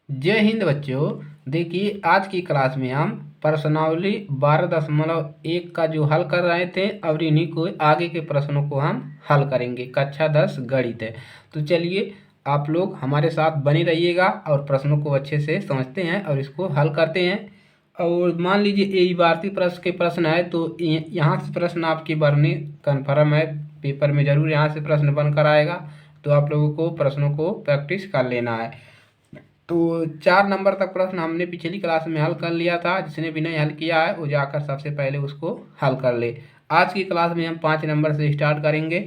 जय हिंद बच्चों। देखिए आज की क्लास में हम प्रश्नावली 12.1 का जो हल कर रहे थे और इन्हीं को आगे के प्रश्नों को हम हल करेंगे। कक्षा 10 गणित है। तो चलिए आप लोग हमारे साथ बने रहिएगा और प्रश्नों को अच्छे से समझते हैं और इसको हल करते हैं। और मान लीजिए ये भारतीय प्रश्न के प्रश्न है तो यहाँ से प्रश्न आपके बनने कन्फर्म है। पेपर में जरूर यहाँ से प्रश्न बनकर आएगा, तो आप लोगों को प्रश्नों को प्रैक्टिस कर लेना है। तो 4 नंबर तक प्रश्न हमने पिछली क्लास में हल कर लिया था। जिसने भी नहीं हल किया है वो जाकर सबसे पहले उसको हल कर ले। आज की क्लास में हम 5 नंबर से स्टार्ट करेंगे।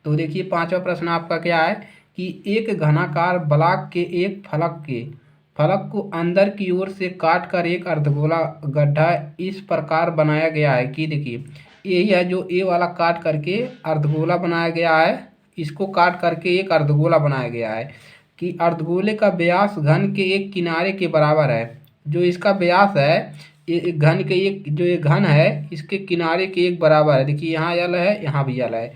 तो देखिए पांचवा प्रश्न आपका क्या है कि एक घनाकार ब्लॉक के एक फलक को अंदर की ओर से काट कर एक अर्धगोला गड्ढा इस प्रकार बनाया गया है कि देखिए यही है जो ए वाला काट करके अर्धगोला बनाया गया है। इसको काट करके एक अर्धगोला बनाया गया है कि अर्धगोले का व्यास घन के एक किनारे के बराबर है। जो इसका व्यास है ये घन के एक जो ये घन है इसके किनारे के एक बराबर है। देखिए यहाँ यल है, यहाँ भी यल है।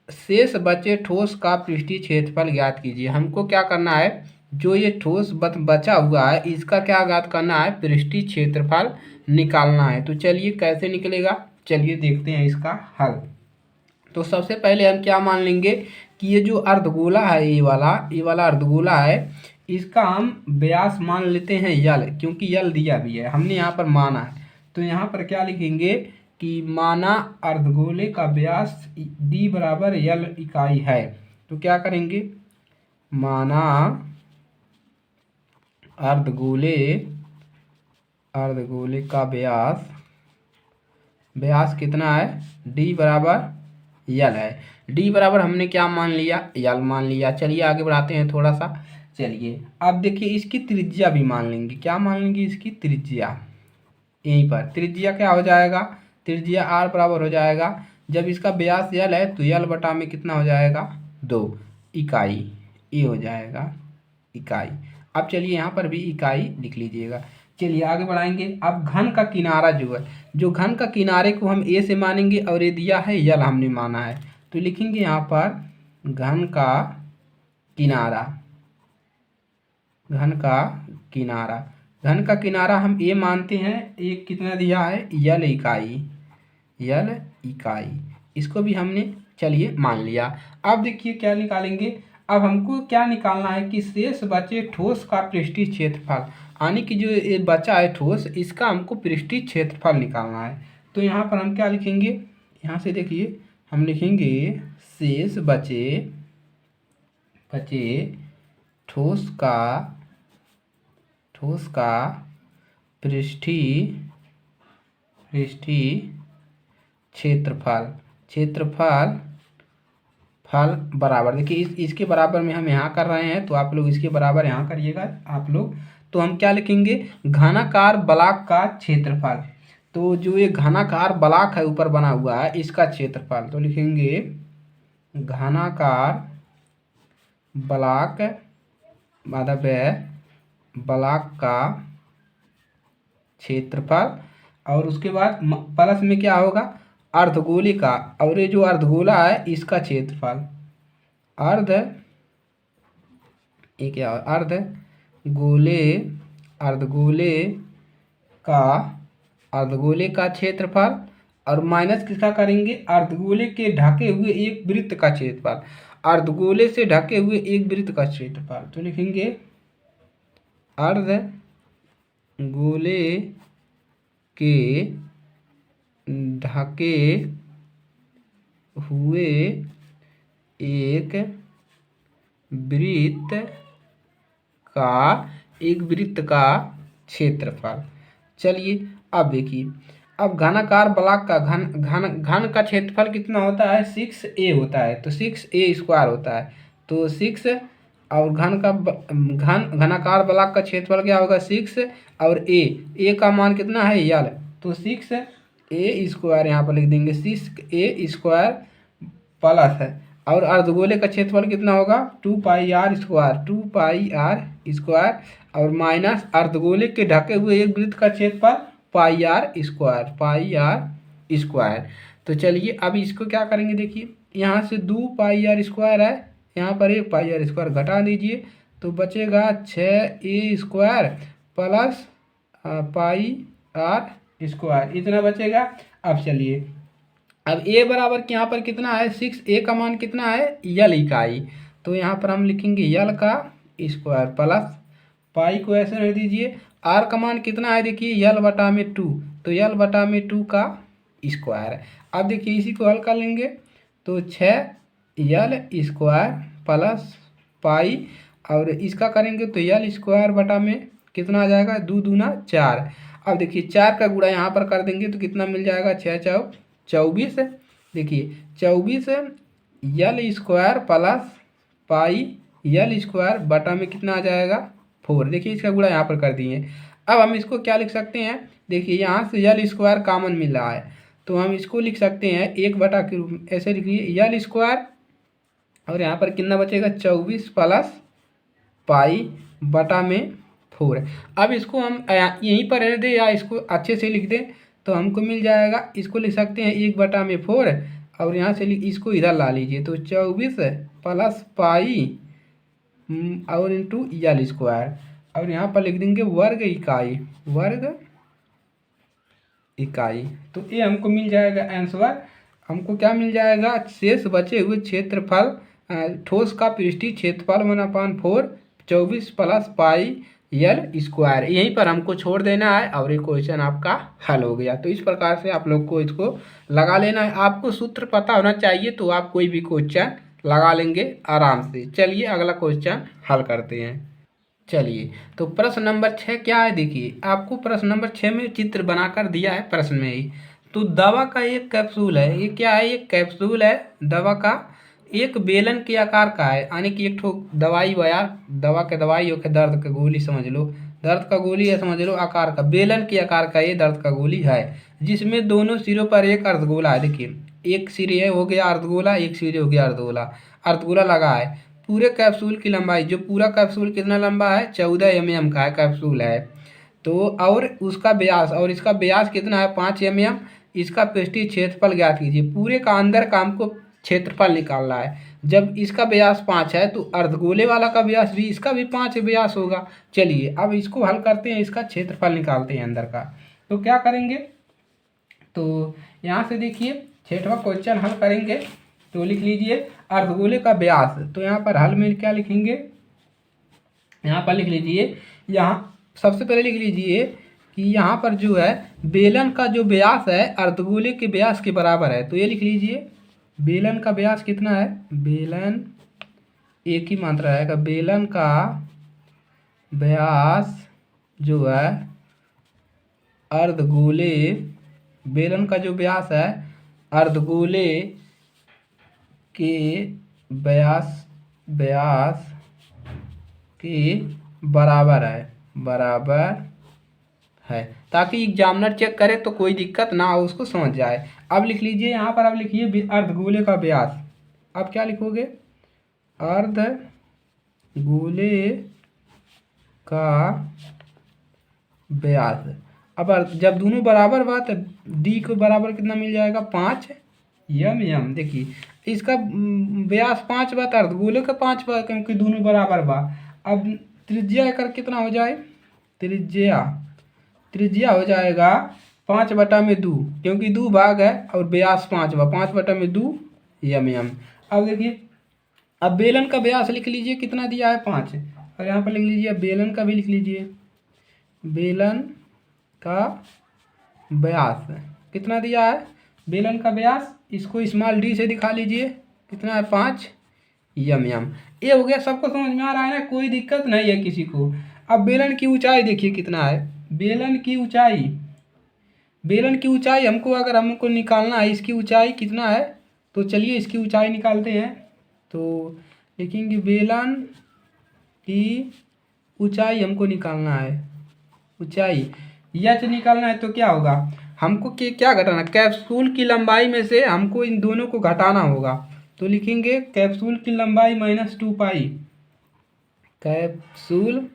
शेष बचे ठोस का पृष्ठीय क्षेत्रफल ज्ञात कीजिए। हमको क्या करना है, जो ये ठोस बचा हुआ है इसका क्या ज्ञात करना है, पृष्ठीय क्षेत्रफल निकालना है। तो चलिए कैसे निकलेगा, चलिए देखते हैं इसका हल। तो सबसे पहले हम क्या मान लेंगे कि ये जो अर्धगोला है ये वाला अर्धगोला है, इसका हम व्यास मान लेते हैं यल, क्योंकि यल दिया भी है हमने यहाँ पर माना है। तो यहाँ पर क्या लिखेंगे कि माना अर्धगोले का व्यास d बराबर यल इकाई है। तो क्या करेंगे, माना अर्धगोले अर्धगोले का व्यास कितना है, d बराबर यल है। डी बराबर हमने क्या मान लिया, यल मान लिया। चलिए आगे बढ़ाते हैं थोड़ा सा। चलिए अब देखिए इसकी त्रिज्या भी मान लेंगे। क्या मान लेंगे, इसकी त्रिज्या। यहीं पर त्रिज्या क्या हो जाएगा, त्रिज्या आर बराबर हो जाएगा। जब इसका व्यास यल है तो यल बटा में कितना हो जाएगा, 2 इकाई। ये हो जाएगा इकाई। अब चलिए यहाँ पर भी इकाई लिख लीजिएगा। चलिए आगे बढ़ाएंगे। अब घन का किनारा जो है, जो घन का किनारे को हम ए से मानेंगे और ये दिया है यल हमने माना है। तो लिखेंगे यहाँ पर घन का किनारा, घन का किनारा। घन का किनारा हम ए मानते हैं, ए कितना दिया है, यल इकाई, यल इकाई। इसको भी हमने चलिए मान लिया। अब देखिए क्या निकालेंगे, अब हमको क्या निकालना है कि शेष बचे ठोस का पृष्ठीय क्षेत्रफल, यानी कि जो ये बचा है ठोस इसका हमको पृष्ठीय क्षेत्रफल निकालना है। तो यहाँ पर हम क्या लिखेंगे, यहाँ से देखिए हम लिखेंगे शेष बचे ठोस का पृष्ठीय क्षेत्रफल बराबर, देखिए इसके बराबर में हम यहाँ कर रहे हैं तो आप लोग इसके बराबर यहाँ करिएगा आप लोग। तो हम क्या लिखेंगे, घनाकार ब्लॉक का क्षेत्रफल। तो जो ये घनाकार ब्लॉक है ऊपर बना हुआ है इसका क्षेत्रफल, तो लिखेंगे घनाकार ब्लॉक मतलब ब्लॉक का क्षेत्रफल। और उसके बाद प्लस में क्या होगा, अर्धगोले का, और ये जो अर्धगोला है इसका क्षेत्रफल। ये क्या है, अर्धगोले का क्षेत्रफल और माइनस किसका करेंगे, अर्धगोले के ढके हुए एक वृत्त का क्षेत्रफल, अर्धगोले से ढके हुए एक वृत्त का क्षेत्रफल। तो लिखेंगे अर्धगोले के ढके हुए एक वृत्त का क्षेत्रफल। चलिए अब देखिए, अब घनाकार ब्लॉक का घन का क्षेत्रफल कितना होता है, 6a होता है। तो 6a² होता है। तो 6 और घनाकार ब्लॉक का क्षेत्रफल क्या होगा, 6 और a का मान कितना है, यल। तो 6a² यहाँ पर लिख देंगे, 6a² प्लस है। और अर्धगोले का क्षेत्रफल कितना होगा, 2πr² और माइनस अर्धगोले के ढके हुए एक वृत्त का क्षेत्रफल πr²। तो चलिए अब इसको क्या करेंगे, देखिए यहाँ से 2πr² है, यहाँ पर 1πr² घटा दीजिए तो बचेगा 6a² plus pi R square, इतना बचेगा। अब चलिए, अब a बराबर यहाँ पर कितना है 6, a का मान कितना है यल इकाई, तो यहाँ पर हम लिखेंगे यल का स्क्वायर प्लस पाई को ऐसे रख दीजिए। आर का मान कितना है देखिए यल बटा में 2, तो यल बटा में 2 का स्क्वायर। अब देखिए इसी को हल कर लेंगे, तो 6 यल² प्लस पाई, और इसका करेंगे तो यल स्क्वायर बटा में कितना आ जाएगा 2 दूना 4। अब देखिए 4 का गुणा यहाँ पर कर देंगे तो कितना मिल जाएगा 6 चौक 24। देखिए 24 यल² प्लस पाई यल² बटा में कितना आ जाएगा 4। देखिए इसका गुणा यहाँ पर कर दिए। अब हम इसको क्या लिख सकते हैं, देखिए यहाँ से यल² कॉमन मिल रहा है, तो हम इसको लिख सकते हैं 1 बटा के रूप में, ऐसे लिखिए यल² और यहाँ पर कितना बचेगा 24 प्लस पाई बटा में 4। अब इसको हम यहीं पर रह दें या इसको अच्छे से लिख दें तो हमको मिल जाएगा, इसको लिख सकते हैं 1 बटा में 4 और यहाँ से इसको इधर ला लीजिए, तो 24 प्लस पाई और इंटू यल² और यहाँ पर लिख देंगे वर्ग इकाई, वर्ग इकाई। तो ये हमको मिल जाएगा आंसर। हमको क्या मिल जाएगा, शेष बचे हुए क्षेत्रफल ठोस का पृष्ठीय क्षेत्रफल 1/4 24 प्लस पाई यल²। यहीं पर हमको छोड़ देना है और ये क्वेश्चन आपका हल हो गया। तो इस प्रकार से आप लोग को इसको लगा लेना है। आपको सूत्र पता होना चाहिए तो आप कोई भी क्वेश्चन लगा लेंगे आराम से। चलिए अगला क्वेश्चन हल करते हैं। चलिए तो प्रश्न नंबर 6 क्या है, देखिए आपको प्रश्न नंबर 6 में चित्र बनाकर दिया है प्रश्न में ही। तो दवा का एक कैप्सूल है, ये क्या है, एक कैप्सूल है दवा का, एक बेलन के आकार का है, यानी कि एक ठो दवाई बया दवा के दवाई हो के दर्द का गोली समझ लो, दर्द का गोली है समझ लो, आकार का बेलन के आकार का ये दर्द का गोली है, जिसमें दोनों सिरों पर एक अर्धगोला है। देखिए एक सिरे है हो गया अर्धगोला, एक सिरे हो गया अर्धगोला, अर्धगोला लगा है। पूरे कैप्सूल की लंबाई, जो पूरा कैप्सूल कितना लंबा है 14 mm का है कैप्सूल है, तो और उसका व्यास, और इसका व्यास कितना है 5 mm। इसका पृष्ठीय क्षेत्रफल ज्ञात कीजिए। पूरे का अंदर का हमको क्षेत्रफल निकालना है। जब इसका व्यास 5 है तो अर्धगोले वाला का व्यास भी, इसका भी 5 व्यास होगा। चलिए अब इसको हल करते हैं, इसका क्षेत्रफल निकालते हैं अंदर का। तो क्या करेंगे, तो यहाँ से देखिए 6वां क्वेश्चन हल करेंगे, तो लिख लीजिए अर्धगोले का व्यास। तो यहाँ पर हल में क्या लिखेंगे, यहाँ पर लिख लीजिए, यहाँ सबसे पहले लिख लीजिए कि यहाँ पर जो है बेलन का जो व्यास है अर्धगोले के व्यास के बराबर है। तो ये लिख लीजिए बेलन का व्यास कितना है, बेलन एक ही मात्रा रहेगा, बेलन का व्यास जो है अर्धगोले, बेलन का जो व्यास है अर्धगोले के व्यास के बराबर है, बराबर है, ताकि एग्जामिनर चेक करे तो कोई दिक्कत ना हो, उसको समझ जाए। अब लिख लीजिए यहाँ पर, अब लिखिए अर्धगोले का व्यास। अब क्या लिखोगे, अर्धगोले का व्यास। अब जब दोनों बराबर बा तो डी को बराबर कितना मिल जाएगा 5 mm। देखिए इसका व्यास 5 बा तो अर्धगोले का 5 बा, क्योंकि दोनों बराबर बा। अब त्रिज्या एकर कितना हो जाए, त्रिज्या हो जाएगा 5/2, क्योंकि 2 भाग है और व्यास 5 बा, 5/2 mm। अब देखिए अब बेलन का व्यास लिख लीजिए कितना दिया है 5, और यहाँ पर लिख लीजिए बेलन का भी लिख लीजिए, बेलन का व्यास कितना दिया है, बेलन का व्यास इसको स्मॉल डी से दिखा लीजिए कितना है 5 mm। ये हो गया, सबको समझ में आ रहा है ना, कोई दिक्कत नहीं है किसी को। अब बेलन की ऊंचाई देखिए कितना है, बेलन की ऊंचाई हमको, अगर हमको निकालना है इसकी ऊंचाई कितना है, तो चलिए इसकी ऊंचाई निकालते हैं। तो लिखेंगे बेलन की ऊंचाई हमको निकालना है, ऊंचाई एच निकालना है। तो क्या होगा, हमको क्या घटाना, कैप्सूल की लंबाई में से हमको इन दोनों को घटाना होगा। तो लिखेंगे कैप्सूल की लंबाई -2 पाई, कैप्सूल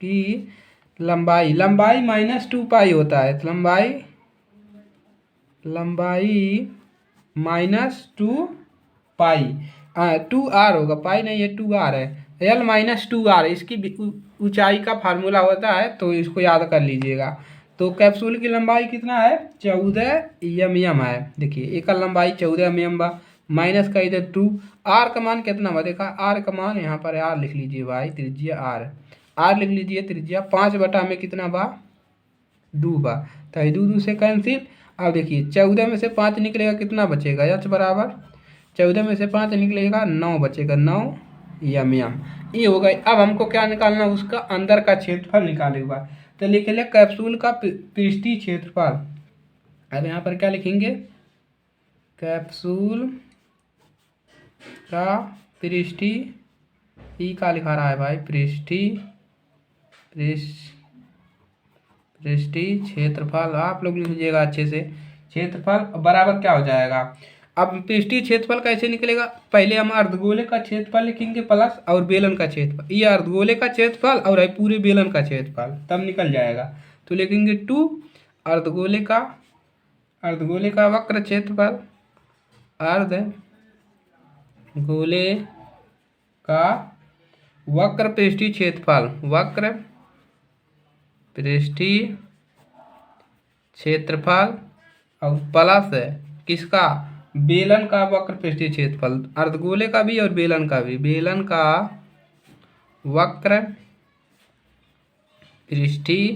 की लंबाई -2 पाई होता है, तो लंबाई -2 पाई। टू आर होगा, पाई नहीं है, टू आर है, एल माइनस टू आर इसकी ऊंचाई का फार्मूला होता है, तो इसको याद कर लीजिएगा। तो कैप्सूल की लंबाई कितना है, 14 mm है। देखिए एक लंबाई 14 mm बा, माइनस का इधर टू, आर का मान कितना बा, देखा आर का मान यहाँ पर आर लिख लीजिए भाई, त्रिज्या आर, आर लिख लीजिए त्रिज्या, 5 में कितना बा, 2 बा, तो 2 से कैंसिल। अब देखिए 14 में से 5 निकलेगा, कितना बचेगा, एच बराबर 14 में से 5 निकलेगा 9 बचेगा, 9 एम ये हो गई। अब हमको क्या निकालना है, उसका अंदर का क्षेत्रफल निकालेगा, तो लिख लिया कैप्सूल का पृष्ठीय क्षेत्रफल। अब यहाँ पर क्या लिखेंगे, कैप्सूल का पृष्ठीय, ई का लिखा रहा है भाई, पृष्ठीय क्षेत्रफल, आप लोग लिख लीजिएगा अच्छे से, क्षेत्रफल बराबर क्या हो जाएगा। अब पृष्ठीय क्षेत्रफल कैसे निकलेगा, पहले हम अर्धगोले का क्षेत्रफल लिखेंगे प्लस और बेलन का क्षेत्रफल, ये अर्धगोले का क्षेत्रफल और है पूरे बेलन का क्षेत्रफल, तब निकल जाएगा। तो लिखेंगे 2 अर्धगोले का वक्र क्षेत्रफल, अर्धगोले का वक्र पृष्ठीय क्षेत्रफल, वक्र पृष्ठीय क्षेत्रफल और प्लस है किसका, बेलन का वक्र पृष्ठीय क्षेत्रफल, अर्धगोले का भी और बेलन का भी, बेलन का वक्र पृष्ठीय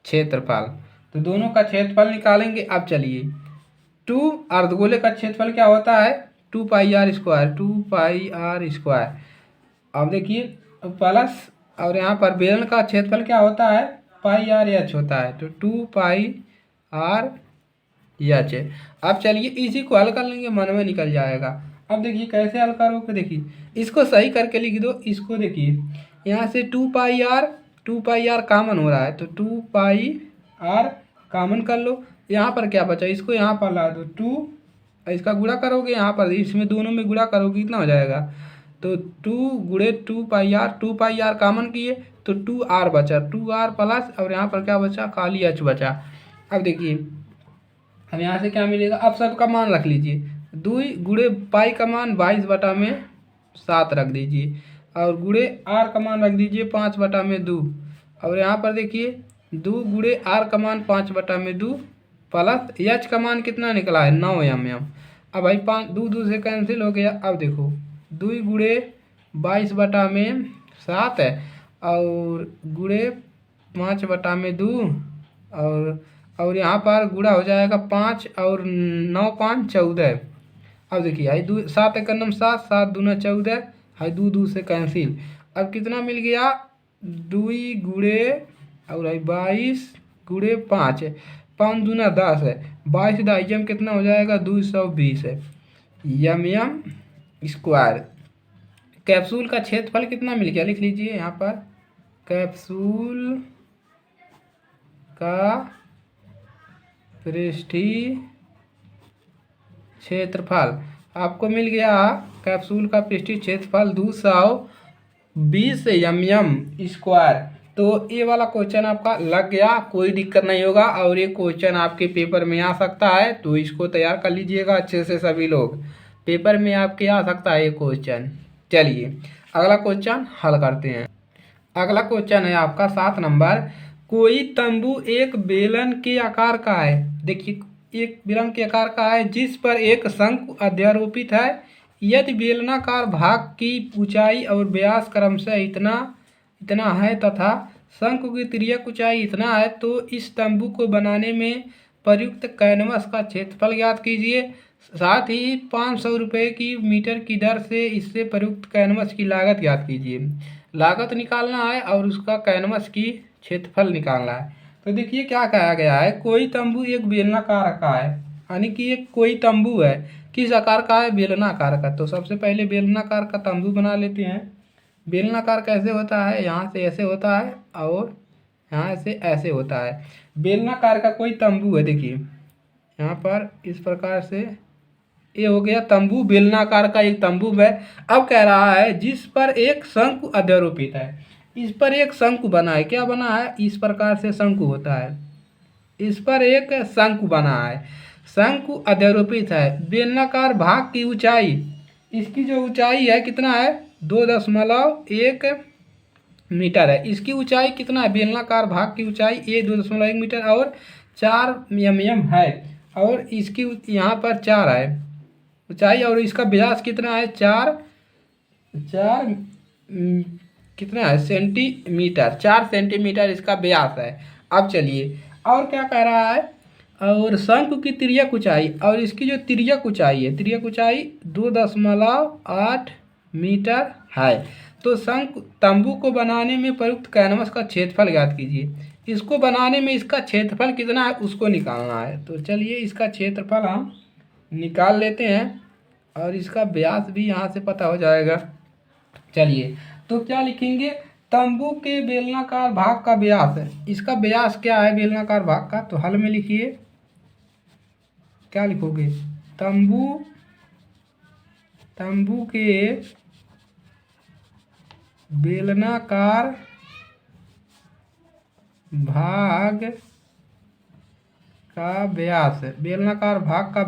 क्षेत्रफल, तो दोनों का क्षेत्रफल निकालेंगे। अब चलिए 2 अर्धगोले का क्षेत्रफल क्या होता है, 2 pi R square, 2 pi R square. अब देखिए प्लस, और यहाँ पर बेलन का क्षेत्रफल क्या होता है, पाई आर एच होता है, तो 2 पाई आर एच। अब चलिए इसी को हल कर लेंगे, मन में निकल जाएगा। अब देखिए कैसे हल करोगे, देखिए इसको सही करके लिख दो, इसको देखिए यहाँ से 2 पाई आर कॉमन हो रहा है, तो 2 पाई आर कॉमन कर लो, यहाँ पर क्या बचा, इसको यहाँ पर ला दो 2, इसका गुणा करोगे यहाँ पर, इसमें दोनों में गुणा करोगे कितना हो जाएगा, तो 2 गुणे 2 पाई आर कॉमन किए, तो 2 आर बचा, 2 आर प्लस, और यहाँ पर क्या बचा, खाली एच बचा। अब देखिए अब यहाँ से क्या मिलेगा, अब सबका मान रख लीजिए, 2 गुणे पाई का मान 22/7 रख दीजिए, और गुणे आर का मान रख दीजिए 5/2, और यहाँ पर देखिए 2 गुणे आर का मान 5/2 प्लस एच का मान कितना निकला है, 9 mm। अब भाई 5 2 से कैंसिल हो गया। अब देखो 2 गुणे 22/7 है, और गुणे 5/2, और यहाँ पर गुणा हो जाएगा 5 और 9 5 14। अब देखिए आई 7 एक नम 7, 7 दूना 14, आई 2 से कैंसिल। अब कितना मिल गया, 2 गुणे और आई 22 गुणे 5, 5 दूना 10 है, 22 दाइजम कितना हो जाएगा, 220 है एम स्क्वायर। कैप्सूल का क्षेत्रफल कितना मिल गया, लिख लीजिए यहाँ पर, कैप्सूल का पृष्ठीय क्षेत्रफल आपको मिल गया, कैप्सूल का पृष्ठीय क्षेत्रफल 220 mm स्क्वायर। तो ये वाला क्वेश्चन आपका लग गया, कोई दिक्कत नहीं होगा, और ये क्वेश्चन आपके पेपर में आ सकता है, तो इसको तैयार कर लीजिएगा अच्छे से, सभी लोग पेपर में आपके आ सकता है ये क्वेश्चन। चलिए अगला क्वेश्चन हल करते हैं। अगला क्वेश्चन है आपका 7 नंबर, कोई तंबू एक बेलन के आकार का है, देखिए एक बेलन के आकार का है जिस पर एक शंकु अध्यारोपित है, यदि बेलनाकार भाग की ऊंचाई और व्यास क्रमशः इतना है तथा शंकु की तिर्यक ऊंचाई इतना है, तो इस तंबू को बनाने में प्रयुक्त कैनवस का क्षेत्रफल ज्ञात कीजिए, साथ ही 500 रुपये की मीटर की दर से इससे प्रयुक्त कैनवस की लागत ज्ञात कीजिए। लागत निकालना है और उसका कैनवस की क्षेत्रफल निकालना है। तो देखिए क्या कहा गया है, कोई तंबू एक बेलनाकार का है, यानी कि एक कोई तंबू है, किस आकार का है, बेलनाकार का। तो सबसे पहले बेलनाकार का तंबू बना लेते हैं। बेलनाकार कैसे होता है, यहाँ से ऐसे होता है और यहाँ से ऐसे होता है। बेलनाकार का कोई तंबू है, देखिए यहाँ पर इस प्रकार से, ये हो गया तंबू, बेलनाकार का एक तंबू है। अब कह रहा है जिस पर एक शंकु अध्यारोपित है, इस पर एक शंकु बना है, क्या बना है, इस प्रकार से शंकु होता है, इस पर एक शंकु बना है, शंकु अध्यारोपित है। बेलनाकार भाग की ऊंचाई, इसकी जो ऊंचाई है कितना है 2.1 मीटर है। इसकी ऊंचाई कितना है, बेलनाकार भाग की ऊंचाई ये 2.1 मीटर और 4 है। और इसकी यहाँ पर 4 है ऊंचाई, और इसका व्यास कितना है 4 कितना है सेंटीमीटर, 4 सेंटीमीटर इसका व्यास है। अब चलिए और क्या कह रहा है, और शंकु की तिर्यक ऊंचाई, और इसकी जो तिर्यक ऊंचाई है, तिर्यक ऊंचाई 2.8 मीटर है। तो शंकु तंबू को बनाने में प्रयुक्त कैनवस का क्षेत्रफल ज्ञात कीजिए। इसको बनाने में इसका क्षेत्रफल कितना है उसको निकालना है। तो चलिए इसका क्षेत्रफल हम निकाल लेते हैं, और इसका व्यास भी यहाँ से पता हो जाएगा। चलिए तो क्या लिखेंगे, तंबू के बेलनाकार भाग का व्यास है। इसका व्यास क्या है बेलनाकार भाग का, तो हल में लिखिए, क्या लिखोगे, तंबू के बेलनाकार भाग का व्यास है। बेलनाकार भाग का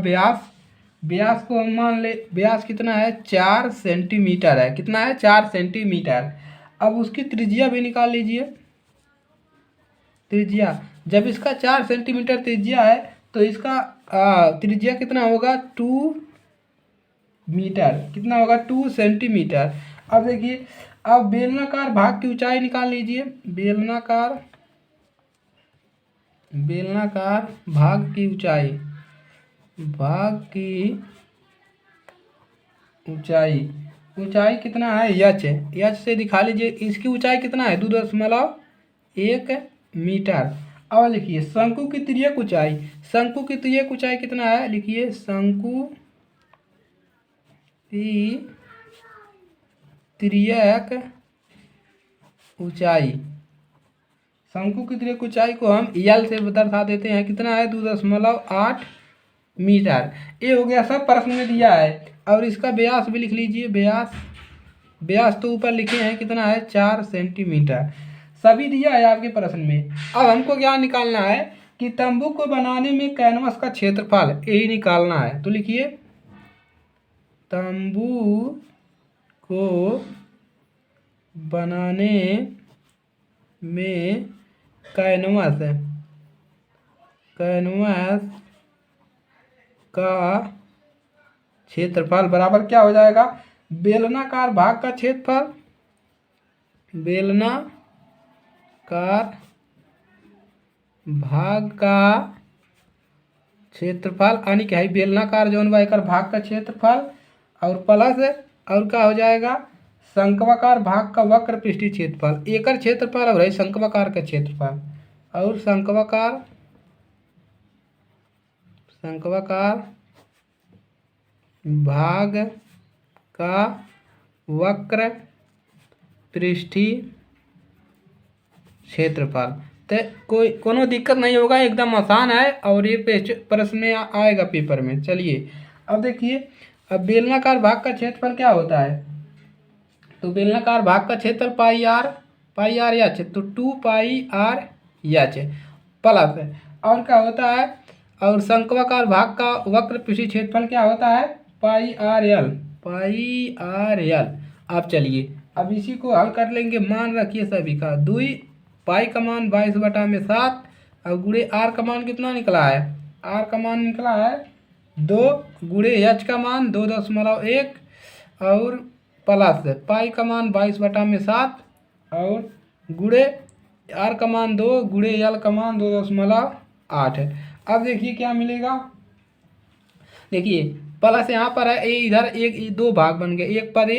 व्यास को हम मान ले, व्यास कितना है 4 सेंटीमीटर है। कितना है 4 सेंटीमीटर। अब उसकी त्रिज्या भी निकाल लीजिए। त्रिज्या, जब इसका 4 सेंटीमीटर त्रिज्या है तो इसका त्रिज्या कितना होगा 2 मीटर। कितना होगा 2 सेंटीमीटर। अब देखिए, अब बेलनाकार भाग की ऊंचाई निकाल लीजिए। बेलनाकार भाग की ऊंचाई कितना है h से दिखा लीजिए। इसकी ऊंचाई कितना है 2.1 मीटर। और लिखिए शंकु की तिर्यक ऊंचाई कितना है, लिखिए शंकु की तिर्यक ऊंचाई को हम यल से दर्शा देते हैं। कितना है 2.8 मीटर। ये हो गया, सब प्रश्न में दिया है। और इसका व्यास भी लिख लीजिए। व्यास तो ऊपर लिखे हैं, कितना है 4 सेंटीमीटर। सभी दिया है आपके प्रश्न में। अब हमको क्या निकालना है कि तंबू को बनाने में कैनवस का क्षेत्रफल, यही निकालना है। तो लिखिए तंबू को बनाने में कैनवस का क्षेत्रफल बराबर क्या हो जाएगा, बेलनाकार भाग का क्षेत्रफल, बेलनाकार भाग का क्षेत्रफल यानी क्या है बेलनाकार जौन बाइकर भाग का क्षेत्रफल, और प्लस और क्या हो जाएगा शंक्वाकार भाग का वक्र पृष्ठीय क्षेत्रफल। एकर क्षेत्रफल और है शंक्वाकार का क्षेत्रफल, और शंक्वाकार भाग का वक्र पृष्ठीय क्षेत्रफल। तो कोनो दिक्कत नहीं होगा, एकदम आसान है, और ये प्रश्न में आएगा पेपर में। चलिए अब देखिए, अब बेलनाकार भाग का क्षेत्रफल क्या होता है, तो बेलनाकार भाग का क्षेत्रफल पाई आर एच, तो 2 पाई आर एच प्लस है, और क्या होता है, और शंक्वाकार भाग का वक्र पृष्ठीय क्षेत्रफल क्या होता है पाई आर एल। अब चलिए अब इसी को हल कर लेंगे। मान रखिए सभी का, 2 पाई का मान 22/7, और गुणे आर का मान कितना निकला है, आर का मान निकला है 2, गुणे एच का मान 2.1, और प्लस पाई का मान 22/7, और गुणे आर का मान 2, गुणे एल का मान 2.8 है। अब देखिए क्या मिलेगा, देखिए प्लस यहाँ पर है, ए इधर एक 2 भाग बन गए, एक पद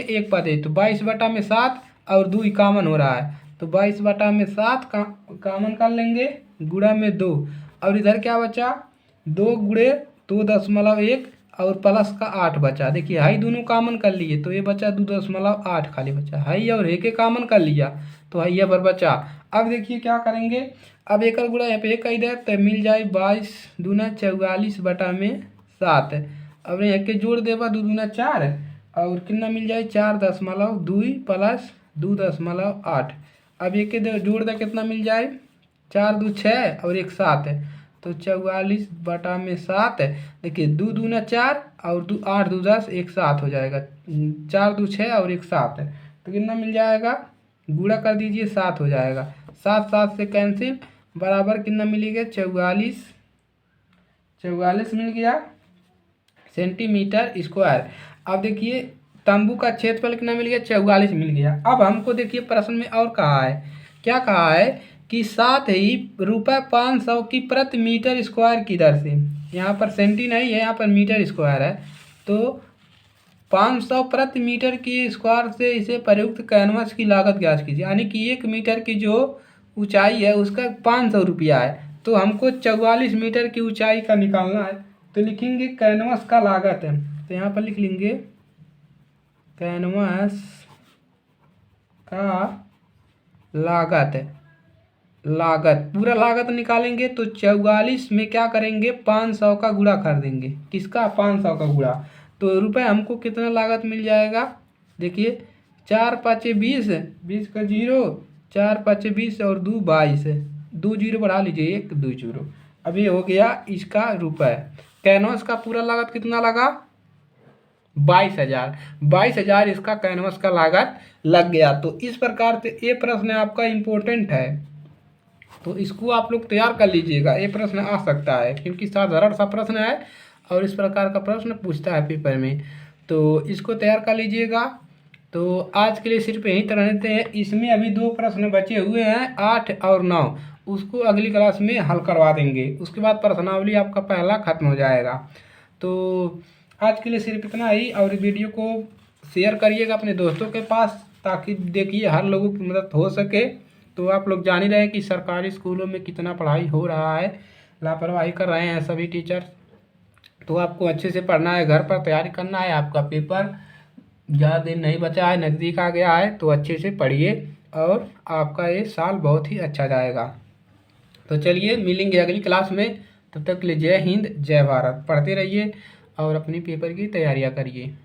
ए, तो 22/7 और 2 कॉमन हो रहा है, तो 22/7 कॉमन कर लेंगे, गुणा में 2, और इधर क्या बचा 2 गुणे 2.1 और प्लस का 8 बचा। देखिए हाई दोनों कॉमन कर लिए, तो ये बचा 2.8 खाली बचा, हाई और हे के कॉमन कर लिया, तो हाई पर बचा। अब देखिए क्या करेंगे, अब एक गुणा यहाँ पे एक इधर, तो मिल जाए 22 दूना 44/7, अब यहाँ के जोड़ देगा 2 दूना 4, और कितना मिल जाए 4.2 प्लस 2.8। अब एक के जोड़ दे कितना मिल जाए 4 2 6 और 1 7 है, तो तो 44/7। देखिए 2 दूना 4 और 8 2 10, एक 7 हो जाएगा। 4 2 6 और एक 7 है, तो कितना मिल जाएगा, गुणा कर दीजिए 7 हो जाएगा। 7 7 से कैंसिल, बराबर कितना मिलेगा 44 मिल गया सेंटीमीटर स्क्वायर। अब देखिए तंबू का क्षेत्रफल कितना मिल गया, 44 मिल गया। अब हमको देखिए प्रश्न में और कहा है, क्या कहा है कि साथ ही ₹500 की प्रति मीटर स्क्वायर की दर से, यहाँ पर सेंटी नहीं है, यहाँ पर मीटर स्क्वायर है, तो 500 प्रति मीटर की स्क्वायर से इसे प्रयुक्त कैनवस की लागत ज्ञात कीजिए। यानी कि 1 मीटर की जो ऊंचाई है उसका 500 रुपया है, तो हमको 44 मीटर की ऊंचाई का निकालना है। तो लिखेंगे कैनवस का लागत है, तो यहाँ पर लिख लेंगे कैनवस का लागत पूरा लागत निकालेंगे तो 44 में क्या करेंगे, 500 का गुणा कर देंगे। किसका, 500 का गुणा। तो रुपए हमको कितना लागत मिल जाएगा, देखिए 4 5 20, 20 का 0, 4 5 20 और 2 22, 2 0 बढ़ा लीजिए, 1 2 0। अब ये हो गया इसका रुपए। कैनवस का पूरा लागत कितना लगा, 22,000 इसका कैनवस का लागत लग गया। तो इस प्रकार से ये प्रश्न आपका इम्पोर्टेंट है, तो इसको आप लोग तैयार कर लीजिएगा। ये प्रश्न आ सकता है क्योंकि साधारण सा प्रश्न है और इस प्रकार का प्रश्न पूछता है पेपर में, तो इसको तैयार कर लीजिएगा। तो आज के लिए सिर्फ यहीं तक रहते हैं। इसमें अभी 2 प्रश्न बचे हुए हैं, 8 और 9, उसको अगली क्लास में हल करवा देंगे। उसके बाद प्रश्नावली आपका पहला खत्म हो जाएगा। तो आज के लिए सिर्फ इतना ही, और वीडियो को शेयर करिएगा अपने दोस्तों के पास, ताकि देखिए हर लोगों की मदद हो सके। तो आप लोग जान ही रहे हैं कि सरकारी स्कूलों में कितना पढ़ाई हो रहा है, लापरवाही कर रहे हैं सभी टीचर। तो आपको अच्छे से पढ़ना है, घर पर तैयारी करना है। आपका पेपर ज़्यादा दिन नहीं बचा है, नज़दीक आ गया है, तो अच्छे से पढ़िए और आपका ये साल बहुत ही अच्छा जाएगा। तो चलिए मिलेंगे अगली क्लास में, तब तक के लिए जय हिंद जय भारत। पढ़ते रहिए और अपनी पेपर की तैयारियाँ करिए।